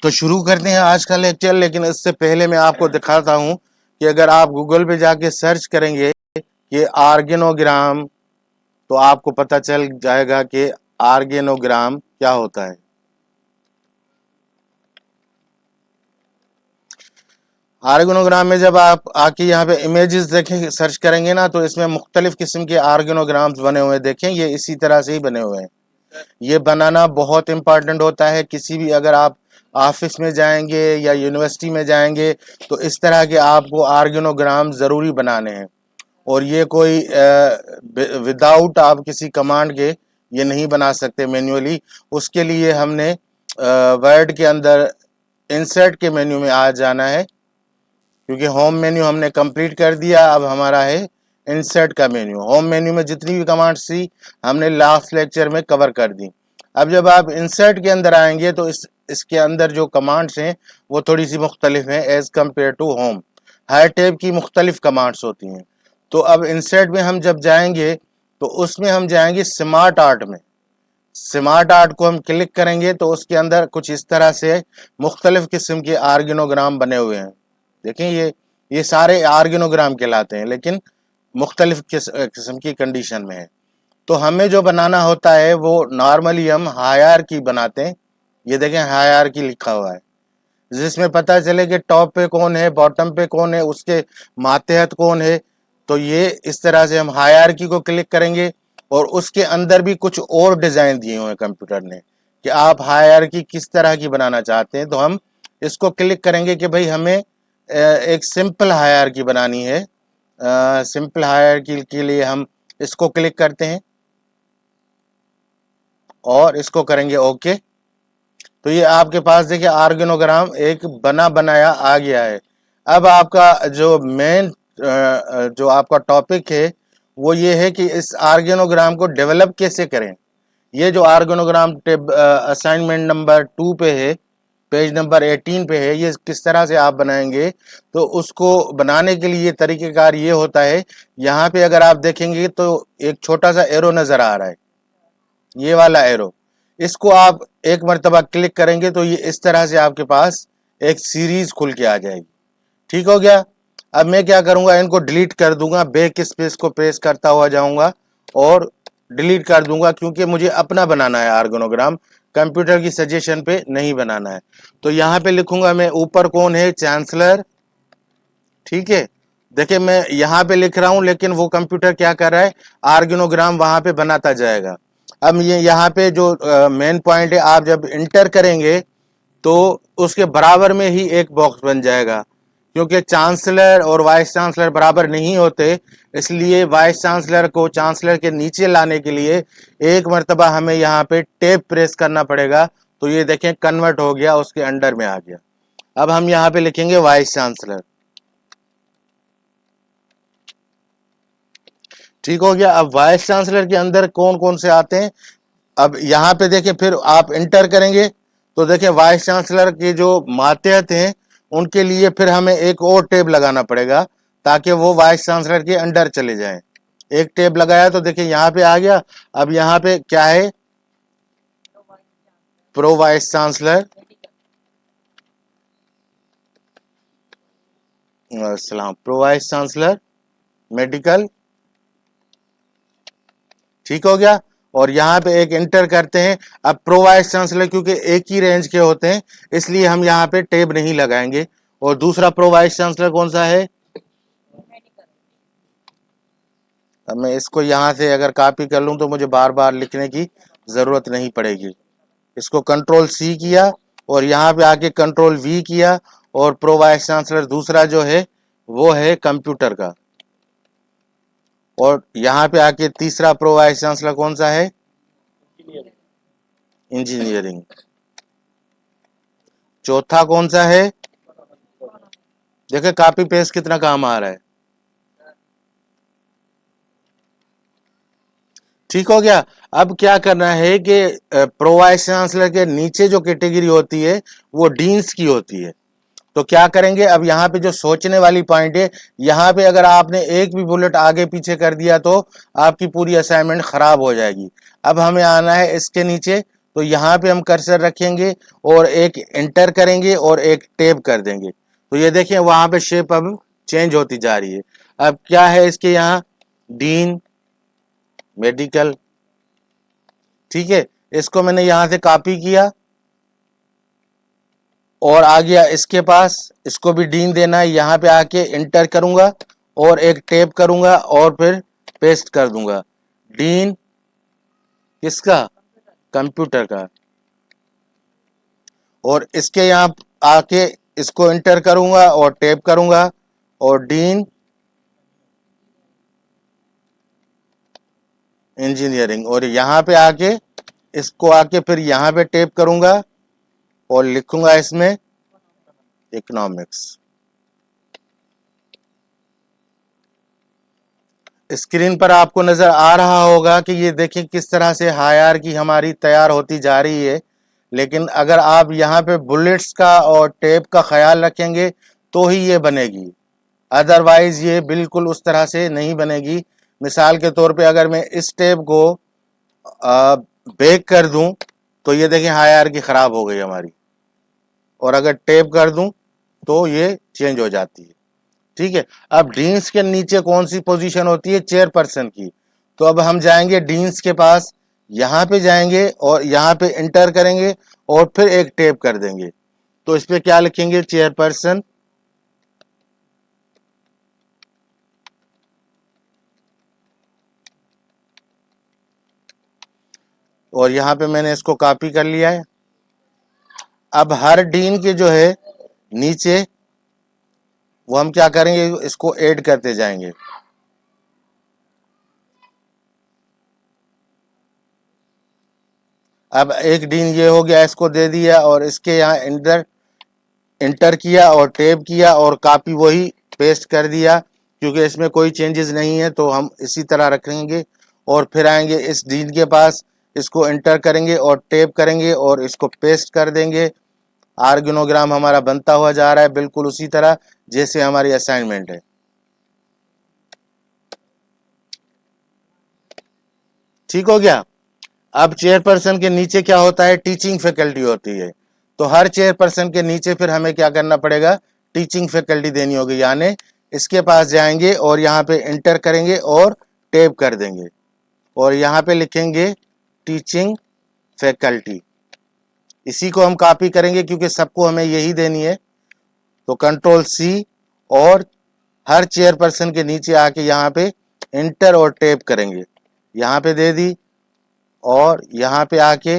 तो शुरू करते हैं आज का लेक्चर। लेकिन इससे पहले मैं आपको दिखाता हूं कि अगर आप गूगल पे जाके सर्च करेंगे कि आर्गेनोग्राम, तो आपको पता चल जाएगा कि आर्गेनोग्राम क्या होता है। आर्गेनोग्राम में जब आप आके यहाँ पे इमेजेस देखें, सर्च करेंगे ना, तो इसमें मुख्तलिफ किस्म के आर्गेनोग्राम्स बने हुए हैं। देखें, ये इसी तरह से ही बने हुए हैं। ये बनाना बहुत इम्पॉर्टेंट होता है। किसी भी अगर आप ऑफिस में जाएंगे या यूनिवर्सिटी में जाएंगे तो इस तरह के आपको आर्गेनोग्राम ज़रूरी बनाने हैं। और ये कोई विदाउट आप किसी कमांड के ये नहीं बना सकते मैन्युअली। उसके लिए हमने वर्ड के अंदर इंसर्ट के मेन्यू में आ जाना है, क्योंकि होम मेन्यू हमने कंप्लीट कर दिया। अब हमारा है इंसर्ट का मेन्यू। होम मेन्यू में जितनी भी कमांड्स थी हमने लास्ट लेक्चर में कवर कर दी। अब जब आप इंसर्ट के अंदर आएंगे तो इसके अंदर जो कमांड्स हैं वो थोड़ी सी मुख्तलिफ हैं एज कम्पेयर टू होम। हर टैब की मुख्तलिफ कमांड्स होती हैं। तो अब इंसर्ट में हम जब जाएंगे तो उसमें हम जाएंगे स्मार्ट आर्ट में। स्मार्ट आर्ट को हम क्लिक करेंगे तो उसके अंदर कुछ इस तरह से मुख्तलिफ किस्म के आर्गेनोग्राम बने हुए हैं। देखें, ये सारे आर्गेनोग्राम कहलाते हैं, लेकिन मुख्तलिफ किस्म की कंडीशन में है। तो हमें जो बनाना होता है वो नॉर्मली हम हायरार्की बनाते हैं। ये देखें, हायरार्की लिखा हुआ है, जिसमें पता चले कि टॉप पे कौन है, बॉटम पे कौन है, उसके मातहत कौन है। तो ये इस तरह से हम हायरार्की को क्लिक करेंगे और उसके अंदर भी कुछ और डिज़ाइन दिए हुए हैं कंप्यूटर ने कि आप हायरार्की किस तरह की बनाना चाहते हैं। तो हम इसको क्लिक करेंगे कि भाई हमें एक सिंपल हायरार्की बनानी है। सिंपल हायरार्की के लिए हम इसको क्लिक करते हैं और इसको करेंगे ओके। तो ये आपके पास देखिए आर्गेनोग्राम एक बना बनाया आ गया है। अब आपका जो मेन जो आपका टॉपिक है वो ये है कि इस आर्गेनोग्राम को डेवलप कैसे करें। ये जो आर्गेनोग्राम असाइनमेंट नंबर 2 पे है, पेज नंबर 18 पे है, ये किस तरह से आप बनाएंगे। तो उसको बनाने के लिए तरीक़ेकार ये होता है। यहाँ पे अगर आप देखेंगे तो एक छोटा सा एरो नज़र आ रहा है, ये वाला एरो। इसको आप एक मरतबा क्लिक करेंगे तो ये इस तरह से आपके पास एक सीरीज खुल के आ जाएगी। ठीक हो गया। अब मैं क्या करूंगा, इनको डिलीट कर दूंगा, बैक स्पेस को प्रेस करता हुआ जाऊंगा और डिलीट कर दूंगा, क्योंकि मुझे अपना बनाना है आर्गेनोग्राम, कंप्यूटर की सजेशन पे नहीं बनाना है। तो यहाँ पे लिखूंगा मैं, ऊपर कौन है, चांसलर। ठीक है, देखिए मैं यहाँ पे लिख रहा हूँ लेकिन वो कंप्यूटर क्या कर रहा है, आर्गेनोग्राम वहां पे बनाता जाएगा। अब ये यहाँ पे जो मेन पॉइंट है, आप जब इंटर करेंगे तो उसके बराबर में ही एक बॉक्स बन जाएगा, क्योंकि चांसलर और वाइस चांसलर बराबर नहीं होते। इसलिए वाइस चांसलर को चांसलर के नीचे लाने के लिए एक मरतबा हमें यहाँ पे टैब प्रेस करना पड़ेगा। तो ये देखें कन्वर्ट हो गया, उसके अंडर में आ गया। अब हम यहाँ पे लिखेंगे वाइस चांसलर। ठीक हो गया। अब वाइस चांसलर के अंदर कौन कौन से आते हैं, अब यहाँ पे देखें, फिर आप इंटर करेंगे तो देखें वाइस चांसलर के जो मातहत हैं उनके लिए फिर हमें एक और टैब लगाना पड़ेगा ताकि वो वाइस चांसलर के अंडर चले जाएं। एक टैब लगाया तो देखिए यहाँ पे आ गया। अब यहाँ पे क्या है, प्रो वाइस चांसलर, सलाम, प्रो वाइस चांसलर मेडिकल। ठीक हो गया। और यहाँ पे एक इंटर करते हैं। अब प्रो वाइस चांसलर क्योंकि एक ही रेंज के होते हैं इसलिए हम यहाँ पे टैब नहीं लगाएंगे। और दूसरा प्रो वाइस चांसलर कौन सा है, अब मैं इसको यहाँ से अगर कॉपी कर लूँ तो मुझे बार बार लिखने की ज़रूरत नहीं पड़ेगी। इसको कंट्रोल सी किया और यहाँ पे आके कंट्रोल वी किया। और प्रो वाइस चांसलर दूसरा जो है वो है कंप्यूटर का। और यहाँ पे आके तीसरा प्रो वाइस चांसलर कौन सा है, इंजीनियरिंग। चौथा कौन सा है, देखिए कॉपी पेस्ट कितना काम आ रहा है। ठीक हो गया। अब क्या करना है कि प्रो वाइस चांसलर के नीचे जो कैटेगरी होती है वो डीन्स की होती है। तो क्या करेंगे, अब यहाँ पे जो सोचने वाली पॉइंट है, यहाँ पे अगर आपने एक भी बुलेट आगे पीछे कर दिया तो आपकी पूरी असाइनमेंट खराब हो जाएगी। अब हमें आना है इसके नीचे, तो यहाँ पे हम कर्सर रखेंगे और एक इंटर करेंगे और एक टैब कर देंगे। तो ये देखिए वहां पे शेप अब चेंज होती जा रही है। अब क्या है इसके यहाँ, डीन मेडिकल, ठीक है। इसको मैंने यहां से कॉपी किया और आ गया इसके पास, इसको भी डीन देना है, यहाँ पे आके इंटर करूंगा और एक टैब करूंगा और फिर पेस्ट कर दूंगा। डीन किसका, कंप्यूटर का। और इसके यहाँ आके इसको इंटर करूंगा और टैब करूंगा और डीन इंजीनियरिंग, और यहाँ पे आके इसको आके फिर यहाँ पे टैब करूंगा और लिखूंगा इसमें इकोनॉमिक्स। स्क्रीन पर आपको नजर आ रहा होगा कि ये देखिए किस तरह से हायरार्की हमारी तैयार होती जा रही है। लेकिन अगर आप यहाँ पे बुलेट्स का और टैब का ख्याल रखेंगे तो ही ये बनेगी, अदरवाइज ये बिल्कुल उस तरह से नहीं बनेगी। मिसाल के तौर पे अगर मैं इस टैब को बेक कर दूं तो ये देखिए हायरार्की खराब हो गई हमारी, और अगर टैब कर दूं तो ये चेंज हो जाती है। ठीक है। अब डीन्स के नीचे कौन सी पोजीशन होती है, चेयरपर्सन की। तो अब हम जाएंगे डीन्स के पास, यहाँ पे जाएंगे और यहाँ पे इंटर करेंगे और फिर एक टैब कर देंगे। तो इस पे क्या लिखेंगे, चेयरपर्सन, और यहाँ पे मैंने इसको कॉपी कर लिया है। अब हर डीन के जो है नीचे वो हम क्या करेंगे, इसको ऐड करते जाएंगे। अब एक डीन ये हो गया, इसको दे दिया और इसके यहाँ इंटर किया और टैब किया और कॉपी वही पेस्ट कर दिया, क्योंकि इसमें कोई चेंजेस नहीं है तो हम इसी तरह रखेंगे। और फिर आएंगे इस डीन के पास, इसको इंटर करेंगे और टैब करेंगे और इसको पेस्ट कर देंगे। आर्गेनोग्राम हमारा बनता हुआ जा रहा है बिल्कुल उसी तरह जैसे हमारी असाइनमेंट है। ठीक हो गया। अब चेयरपर्सन के नीचे क्या होता है, टीचिंग फैकल्टी होती है। तो हर चेयरपर्सन के नीचे फिर हमें क्या करना पड़ेगा, टीचिंग फैकल्टी देनी होगी। यानी इसके पास जाएंगे और यहाँ पे इंटर करेंगे और टैब कर देंगे और यहाँ पे लिखेंगे टीचिंग फैकल्टी। इसी को हम कॉपी करेंगे क्योंकि सबको हमें यही देनी है। तो कंट्रोल सी और हर चेयरपर्सन के नीचे आके यहाँ पे इंटर और टैब करेंगे। यहाँ पे दे दी और यहाँ पे आके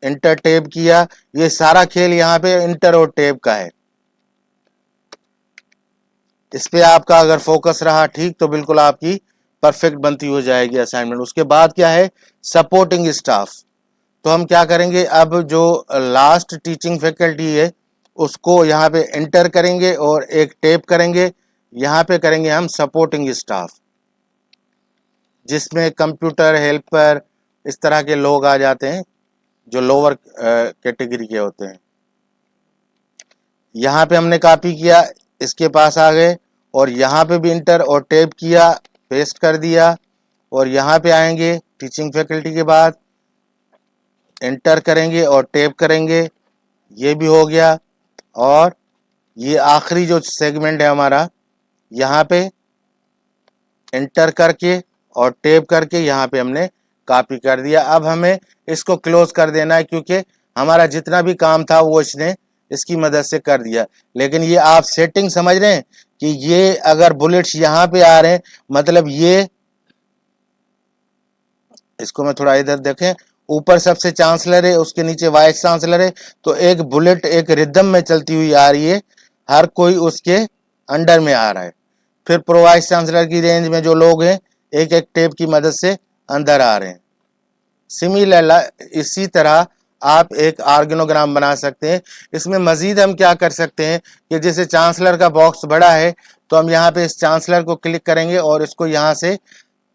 इंटर टैब किया। ये सारा खेल यहाँ पे इंटर और टैब का है। इस पे आपका अगर फोकस रहा ठीक तो बिल्कुल आपकी परफेक्ट बनती हो जाएगी असाइनमेंट। उसके बाद क्या है, सपोर्टिंग स्टाफ। तो हम क्या करेंगे, अब जो लास्ट टीचिंग फैकल्टी है उसको यहाँ पे इंटर करेंगे और एक टैब करेंगे। यहाँ पे करेंगे हम सपोर्टिंग स्टाफ, जिसमें कंप्यूटर हेल्पर इस तरह के लोग आ जाते हैं जो लोअर कैटेगरी के होते हैं। यहाँ पे हमने कॉपी किया, इसके पास आ गए और यहाँ पे भी इंटर और टैब किया, पेस्ट कर दिया और यहाँ पे आएंगे टीचिंग फैकल्टी के बाद इंटर करेंगे और टैब करेंगे। ये भी हो गया। और ये आखिरी जो सेगमेंट है हमारा, यहाँ पे इंटर करके और टैब करके यहाँ पे हमने कॉपी कर दिया। अब हमें इसको क्लोज कर देना है क्योंकि हमारा जितना भी काम था वो इसने इसकी मदद से कर दिया। लेकिन ये आप सेटिंग समझ रहे हैं कि ये अगर बुलेट्स यहाँ पे आ रहे हैं मतलब ये, इसको मैं थोड़ा इधर देखें, ऊपर सबसे चांसलर है, उसके नीचे वाइस चांसलर है। तो एक बुलेट एक रिदम में चलती हुई आ रही है, हर कोई उसके अंडर में आ रहा है। फिर प्रो वाइस चांसलर की रेंज में जो लोग हैं एक एक टेप की मदद से अंदर आ रहे हैं। सिमिलर इसी तरह आप एक आर्गेनोग्राम बना सकते हैं। इसमें मजीद हम क्या कर सकते हैं कि जैसे चांसलर का बॉक्स बड़ा है तो हम यहाँ पे इस चांसलर को क्लिक करेंगे और इसको यहाँ से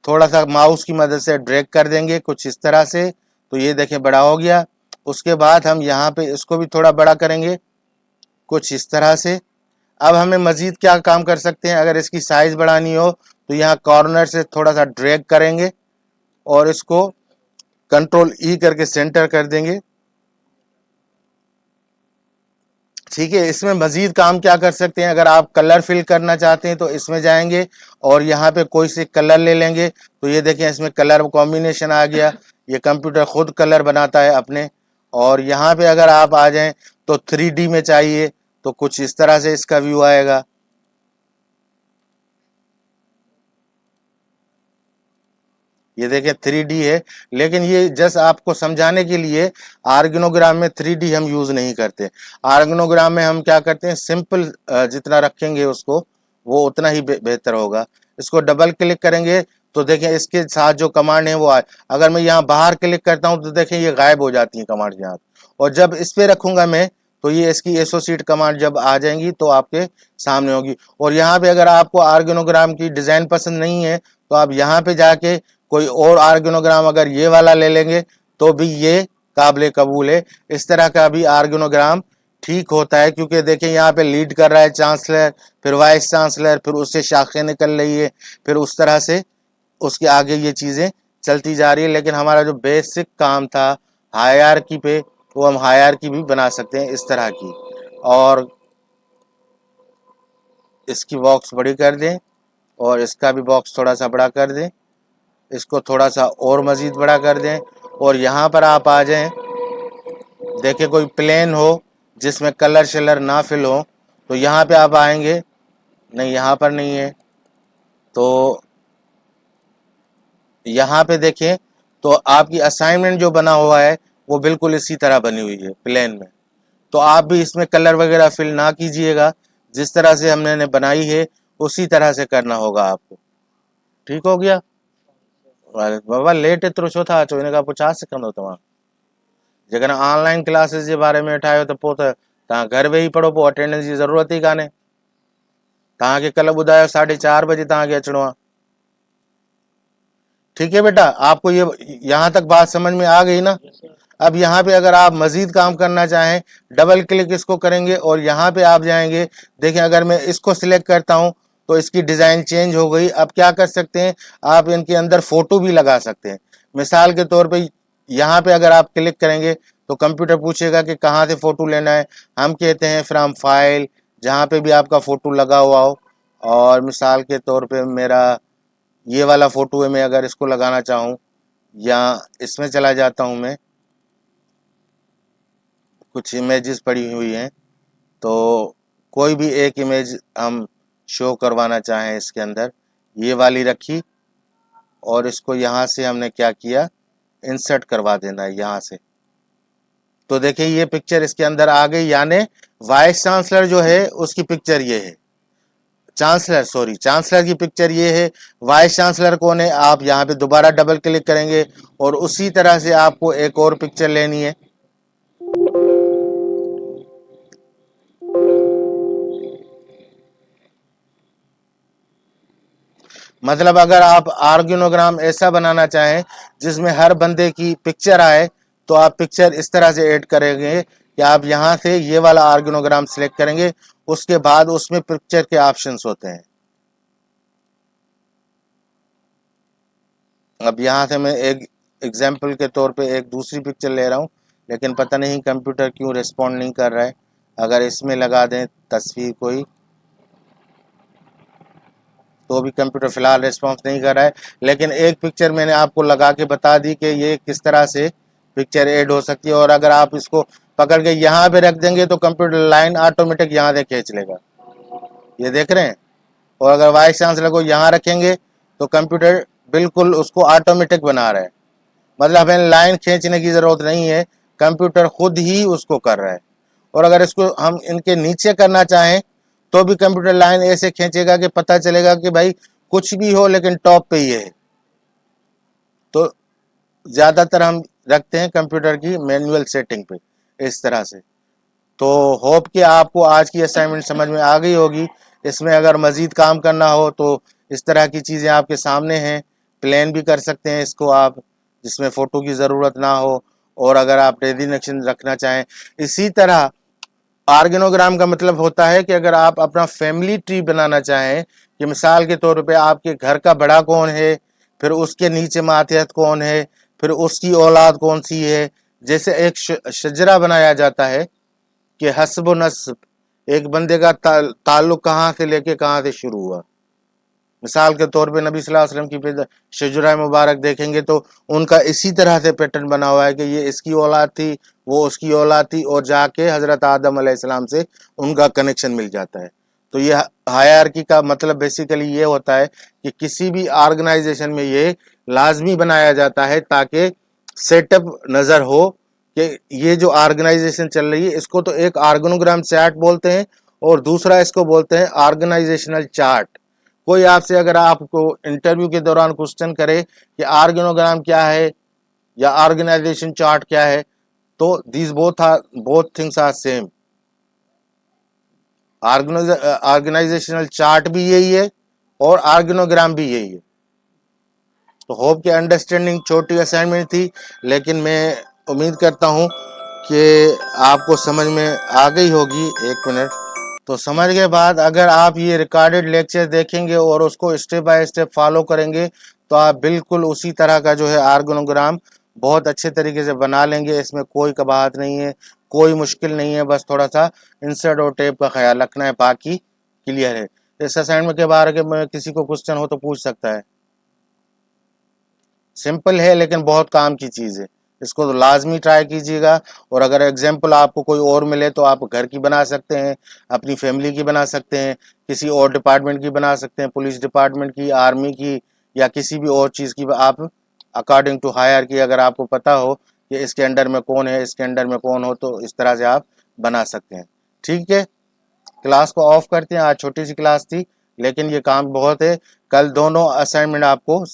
थोड़ा सा माउस की मदद से ड्रैग कर देंगे कुछ इस तरह से। तो ये देखें बड़ा हो गया। उसके बाद हम यहाँ पे इसको भी थोड़ा बड़ा करेंगे कुछ इस तरह से। अब हमें मजीद क्या काम कर सकते हैं, अगर इसकी साइज बढ़ानी हो तो यहाँ कॉर्नर से थोड़ा सा ड्रैग करेंगे और इसको कंट्रोल ई करके सेंटर कर देंगे। ठीक है, इसमें मजीद काम क्या कर सकते हैं, अगर आप कलर फिल करना चाहते हैं तो इसमें जाएंगे और यहाँ पे कोई से कलर ले लेंगे। तो ये देखें इसमें कलर कॉम्बिनेशन आ गया, ये कंप्यूटर खुद कलर बनाता है अपने। और यहाँ पे अगर आप आ जाएं तो 3D में चाहिए तो कुछ इस तरह से इसका व्यू आएगा। ये देखिए 3D है, लेकिन ये जस्ट आपको समझाने के लिए, आर्गेनोग्राम में 3D हम यूज नहीं करते। आर्गेनोग्राम में हम क्या करते हैं, सिंपल जितना रखेंगे उसको वो उतना ही बेहतर होगा। इसको डबल क्लिक करेंगे तो देखें इसके साथ जो कमांड है वो आए। अगर मैं यहाँ बाहर क्लिक करता हूँ तो देखें ये गायब हो जाती है कमांड यहाँ। और जब इस पे रखूंगा मैं तो ये इसकी एसोसिएट कमांड जब आ जाएंगी तो आपके सामने होगी। और यहाँ पे अगर आपको आर्गेनोग्राम की डिजाइन पसंद नहीं है तो आप यहाँ पे जाके कोई और आर्गेनोग्राम अगर ये वाला ले लेंगे तो भी ये काबिल कबूल है। इस तरह का भी आर्गेनोग्राम ठीक होता है, क्योंकि देखें यहाँ पे लीड कर रहा है चांसलर, फिर वाइस चांसलर, फिर उससे शाखें निकल रही है, फिर उस तरह से उसके आगे ये चीजें चलती जा रही है। लेकिन हमारा जो बेसिक काम था हायरार्की पे, वो हम हायरार्की भी बना सकते हैं इस तरह की। और इसकी बॉक्स बड़ी कर दें और इसका भी बॉक्स थोड़ा सा बड़ा कर दें, इसको थोड़ा सा और मजीद बड़ा कर दें। और यहाँ पर आप आ जाएं, देखिए कोई प्लेन हो जिसमें कलर शलर ना फिल हो तो यहाँ पे आप आएंगे, नहीं यहाँ पर नहीं है तो यहाँ पे देखें तो आपकी असाइनमेंट जो बना हुआ है वो बिल्कुल इसी तरह बनी हुई है प्लेन में। तो आप भी इसमें कलर वगैरह फिल ना कीजिएगा, जिस तरह से हमने बनाई है उसी तरह से करना होगा आपको। ठीक हो गया बाबा, लेट एतिरो छो था अचो, हिन खां पोइ छा सिखंदव तव्हां। जेकॾहिं ऑनलाइन क्लासिस जे बारे में ठाहियो त पोइ त तव्हां घर वेही पढ़ो, पोइ अटेंडेंस जी ज़रूरत ई कान्हे। तव्हांखे कल्ह ॿुधायो 4:30 बजे तव्हांखे अचिणो आहे। ठीक है बेटा, आपको ये यहाँ तक बात समझ में आ गई ना। अब यहाँ पे अगर आप मजीद काम करना चाहें, डबल क्लिक इसको करेंगे और यहाँ पे आप जाएंगे। देखिए अगर मैं इसको सिलेक्ट करता हूँ तो इसकी डिजाइन चेंज हो गई। अब क्या कर सकते हैं, आप इनके अंदर फोटो भी लगा सकते हैं। मिसाल के तौर पे यहाँ पे अगर आप क्लिक करेंगे तो कंप्यूटर पूछेगा कि कहाँ से फोटो लेना है। हम कहते हैं फ्रॉम फाइल, जहाँ पे भी आपका फोटो लगा हुआ हो। और मिसाल के तौर पे मेरा ये वाला फोटो है, मैं अगर इसको लगाना चाहूँ या इसमें चला जाता हूँ, मैं कुछ इमेजेस पड़ी हुई हैं तो कोई भी एक इमेज हम शो करवाना चाहें इसके अंदर, ये वाली रखी और इसको यहाँ से हमने क्या किया, इंसर्ट करवा देना है यहाँ से। तो देखिए ये पिक्चर इसके अंदर आ गई, यानी वाइस चांसलर जो है उसकी पिक्चर ये है, चांसलर की पिक्चर ये है। वाइस चांसलर कौन है, आप यहाँ पे दोबारा डबल क्लिक करेंगे और उसी तरह से आपको एक और पिक्चर लेनी है। मतलब अगर आप आर्गेनोग्राम ऐसा बनाना चाहें जिसमें हर बंदे की पिक्चर आए तो आप पिक्चर इस तरह से ऐड करेंगे कि आप यहाँ से ये वाला आर्गेनोग्राम सिलेक्ट करेंगे, उसके बाद उसमें पिक्चर के ऑप्शंस होते हैं। अब यहाँ से मैं एक एग्जाम्पल के तौर पे एक दूसरी पिक्चर ले रहा हूँ, लेकिन पता नहीं कंप्यूटर क्यों रिस्पॉन्ड नहीं कर रहा है। अगर इसमें लगा दें तस्वीर कोई तो भी कंप्यूटर फिलहाल रिस्पॉन्स नहीं कर रहा है। लेकिन एक पिक्चर मैंने आपको लगा के बता दी कि ये किस तरह से पिक्चर ऐड हो सकती है। और अगर आप इसको पकड़ के यहाँ पे रख देंगे तो कंप्यूटर लाइन ऑटोमेटिक यहाँ से खींच लेगा, ये देख रहे हैं। और अगर वाइस चांसलर को यहाँ रखेंगे तो कंप्यूटर बिल्कुल उसको ऑटोमेटिक बना रहा है, मतलब हमें लाइन खींचने की जरूरत नहीं है, कंप्यूटर खुद ही उसको कर रहा है। और अगर इसको हम इनके नीचे करना चाहें तो भी कंप्यूटर लाइन ऐसे खींचेगा कि पता चलेगा कि भाई कुछ भी हो लेकिन टॉप पे ही है। तो ज्यादातर हम रखते हैं कंप्यूटर की मैनुअल सेटिंग पे इस तरह से। तो होप कि आपको आज की असाइनमेंट समझ में आ गई होगी। इसमें अगर मजीद काम करना हो तो इस तरह की चीज़ें आपके सामने हैं। प्लान भी कर सकते हैं इसको आप, जिसमें फ़ोटो की ज़रूरत ना हो। और अगर आप डेजिग्नेशन रखना चाहें, इसी तरह आर्गेनोग्राम का मतलब होता है कि अगर आप अपना फैमिली ट्री बनाना चाहें कि मिसाल के तौर पे आपके घर का बड़ा कौन है, फिर उसके नीचे मातहत कौन है, फिर उसकी औलाद कौन सी है। जैसे एक शजरा बनाया जाता है कि हस्ब नस्ब, एक बंदे का ताल्लुक कहाँ से लेके कहाँ से शुरू हुआ। मिसाल के तौर पे नबी सल्लल्लाहु अलैहि वसल्लम की शजरा मुबारक देखेंगे तो उनका इसी तरह से पैटर्न बना हुआ है कि ये इसकी औलाद थी, वो उसकी औलाद थी, और जाके हजरत आदम अलैहिस्सलाम से उनका कनेक्शन मिल जाता है। तो ये हायरार्की का मतलब बेसिकली ये होता है कि किसी भी ऑर्गेनाइजेशन में ये लाजमी बनाया जाता है ताकि सेटअप नज़र हो कि ये जो ऑर्गेनाइजेशन चल रही है, इसको तो एक ऑर्गेनोग्राम चार्ट बोलते हैं और दूसरा इसको बोलते हैं ऑर्गेनाइजेशनल चार्ट। कोई आपसे अगर आपको इंटरव्यू के दौरान क्वेश्चन करे कि ऑर्गेनोग्राम क्या है या ऑर्गेनाइजेशन चार्ट क्या है, तो these both things are same. Organizational chart भी यही है और ऑर्गेनोग्राम भी यही है। तो होप कि अंडरस्टैंडिंग, छोटी असाइनमेंट थी लेकिन मैं उम्मीद करता हूँ कि आपको समझ में आ गई होगी। एक मिनट। तो समझ के बाद अगर आप ये रिकॉर्डेड लेक्चर देखेंगे और उसको स्टेप बाय स्टेप फॉलो करेंगे तो आप बिल्कुल उसी तरह का जो है ऑर्गेनोग्राम बहुत अच्छे तरीके से बना लेंगे। इसमें कोई कबाहत नहीं है, कोई मुश्किल नहीं है, बस थोड़ा सा इंसर्ट और टेप का ख्याल रखना है, बाकी क्लियर है। इस असाइनमेंट के बारे में किसी को क्वेश्चन हो तो पूछ सकता है। सिंपल है लेकिन बहुत काम की चीज़ है, इसको तो लाजमी ट्राई कीजिएगा। और अगर एग्जाम्पल आपको कोई और मिले तो आप घर की बना सकते हैं, अपनी फैमिली की बना सकते हैं, किसी और डिपार्टमेंट की बना सकते हैं, पुलिस डिपार्टमेंट की, आर्मी की, या किसी भी और चीज़ की। आप अकॉर्डिंग टू हायर की अगर आपको पता हो कि इसके अंडर में कौन है, इसके अंडर में कौन हो, तो इस तरह से आप बना सकते हैं। ठीक है, क्लास को ऑफ करते हैं। आज छोटी सी क्लास थी लेकिन ये काम बहुत है। कल दोनों असाइनमेंट आपको